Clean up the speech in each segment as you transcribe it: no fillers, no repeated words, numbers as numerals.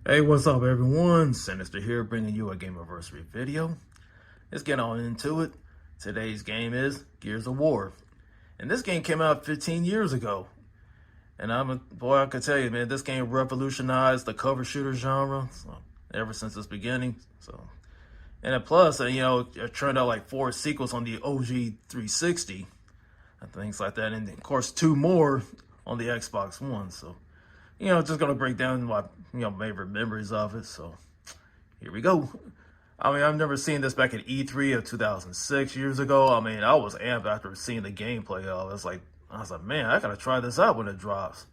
Hey, what's up everyone? Sinister here, bringing you a Gamerversary video. Let's get on into it. Today's game is Gears of War. And this game came out 15 years ago. And I could tell you, man, this game revolutionized the cover shooter genre ever since its beginning. And then plus, it turned out like 4 sequels on the OG 360 and things like that. And of course, 2 more on the Xbox One. So, just gonna break down my, favorite memories of it. So here we go. I've never seen this back at E3 of 2006 years ago. I was amped after seeing the gameplay of it. I was like, man, I gotta try this out when it drops.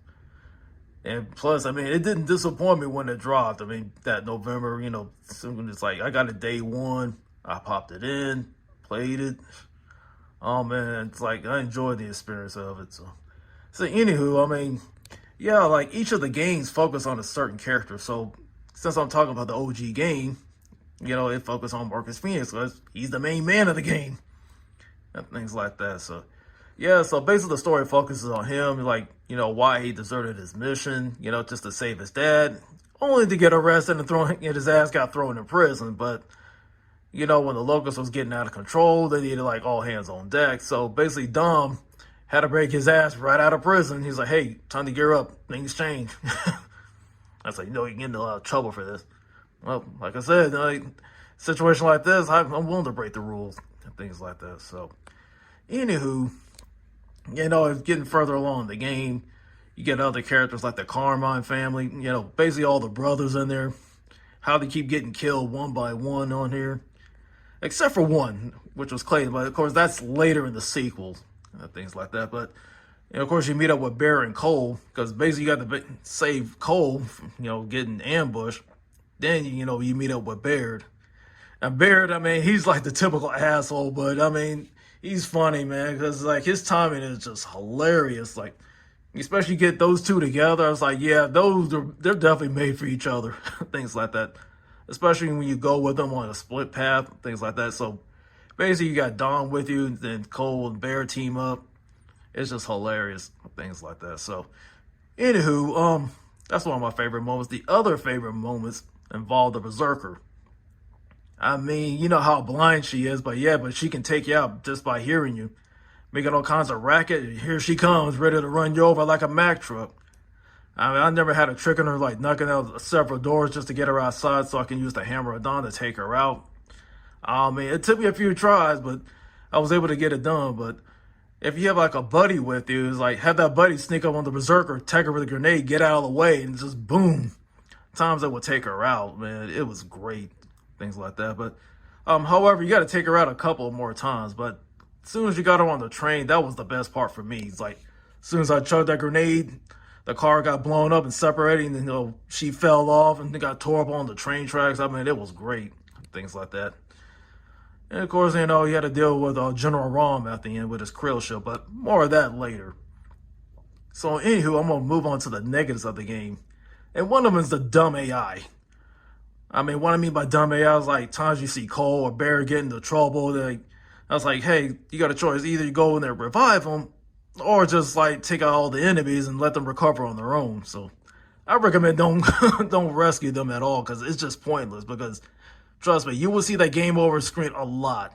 And plus, it didn't disappoint me when it dropped. That November, it's like I got it day one. I popped it in, played it. Oh man, it's like I enjoyed the experience of it. So anywho, yeah, like each of the games focus on a certain character. So since I'm talking about the OG game, it focused on Marcus Phoenix because he's the main man of the game and things like that. So yeah, so basically the story focuses on him, why he deserted his mission, just to save his dad, only to get arrested and his ass got thrown in prison. But when the locust was getting out of control, they needed like all hands on deck. So basically Dom had to break his ass right out of prison. He's like, hey, time to gear up. Things change. I was like, you're getting in a lot of trouble for this. Well, like I said, situation like this, I'm willing to break the rules and things like that. So, anywho, getting further along in the game, you get other characters like the Carmine family, basically all the brothers in there, how they keep getting killed one by one on here. Except for one, which was Clayton, but of course that's later in the sequels. Things like that. But of course you meet up with Bear and Cole, because basically you got to save Cole from getting ambushed. Then you meet up with Baird. And Baird, he's like the typical asshole, but he's funny, man, because like his timing is just hilarious. Like especially get those two together, I was like, yeah, they're definitely made for each other. Things like that, especially when you go with them on a split path, things like that. So basically, you got Dom with you, then Cole and Bear team up. It's just hilarious, things like that. So, anywho, that's one of my favorite moments. The other favorite moments involve the Berserker. You know how blind she is, but she can take you out just by hearing you. Making all kinds of racket. Here she comes, ready to run you over like a Mack truck. I never had a trick on her, like knocking out several doors just to get her outside so I can use the Hammer of Dawn to take her out. It took me a few tries, but I was able to get it done. But if you have like a buddy with you, it's like have that buddy sneak up on the Berserker, tag her with a grenade, get out of the way, and just boom. Times that would take her out, man. It was great. Things like that. But however, you got to take her out a couple more times. But as soon as you got her on the train, that was the best part for me. It's like as soon as I chugged that grenade, the car got blown up and separated, and she fell off and got tore up on the train tracks. It was great. Things like that. And of course, he had to deal with General Rom at the end with his krill ship, but more of that later. So anywho, I'm going to move on to the negatives of the game. And one of them is the dumb AI. What I mean by dumb AI is like times you see Cole or Bear get into trouble. I was like, hey, you got a choice. Either you go in there and revive them, or just like take out all the enemies and let them recover on their own. So I recommend don't rescue them at all, because it's just pointless. Because trust me, you will see that game over screen a lot.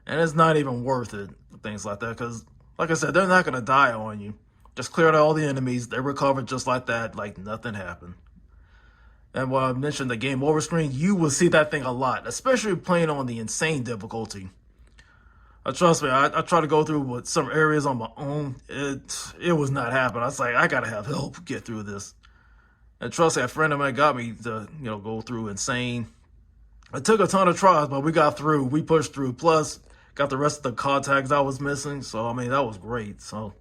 And it's not even worth it. Things like that. Because, like I said, they're not going to die on you. Just clear out all the enemies. They recover just like that. Like nothing happened. And when I mentioned the game over screen, you will see that thing a lot. Especially playing on the insane difficulty. Trust me, I try to go through with some areas on my own. It was not happening. I was like, I got to have help get through this. And trust me, a friend of mine got me to, go through insane. It took a ton of tries, but we got through. We pushed through. Plus, got the rest of the card tags I was missing. So, that was great. So,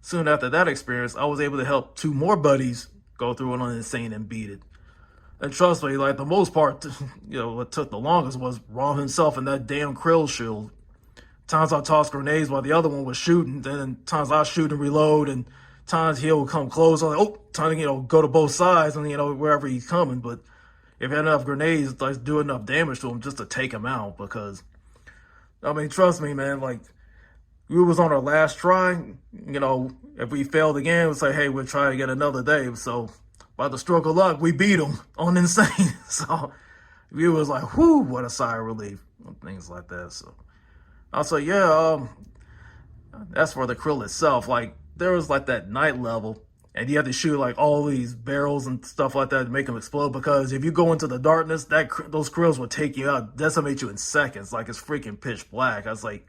soon after that experience, I was able to help 2 more buddies go through it on Insane and beat it. And trust me, like, the most part, what took the longest was Rom himself and that damn krill shield. Times I tossed grenades while the other one was shooting. Then times I shoot and reload. And times he'll come close. I'm like, oh, time to, go to both sides and, wherever he's coming. But if you had enough grenades, like, do enough damage to him just to take him out. Because, trust me, man, like, we was on our last try. If we failed again, we'd say, hey, we'll try again another day. So by the stroke of luck, we beat them on Insane. So it was like, whoo, what a sigh of relief. Things like that. So also, yeah, as for the krill itself, like there was like that night level, and you have to shoot like all these barrels and stuff like that to make them explode, because if you go into the darkness, those krills will take you out, decimate you in seconds. Like it's freaking pitch black. I was like,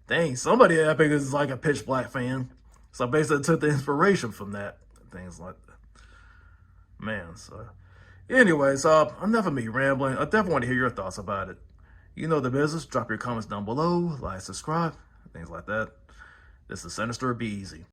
dang, somebody at Epic is like a pitch black fan. So I basically took the inspiration from that. Things like that. Man, so anyways, enough of me rambling. I definitely want to hear your thoughts about it. You know the business. Drop your comments down below. Like, subscribe, things like that. This is Sinister. Be easy.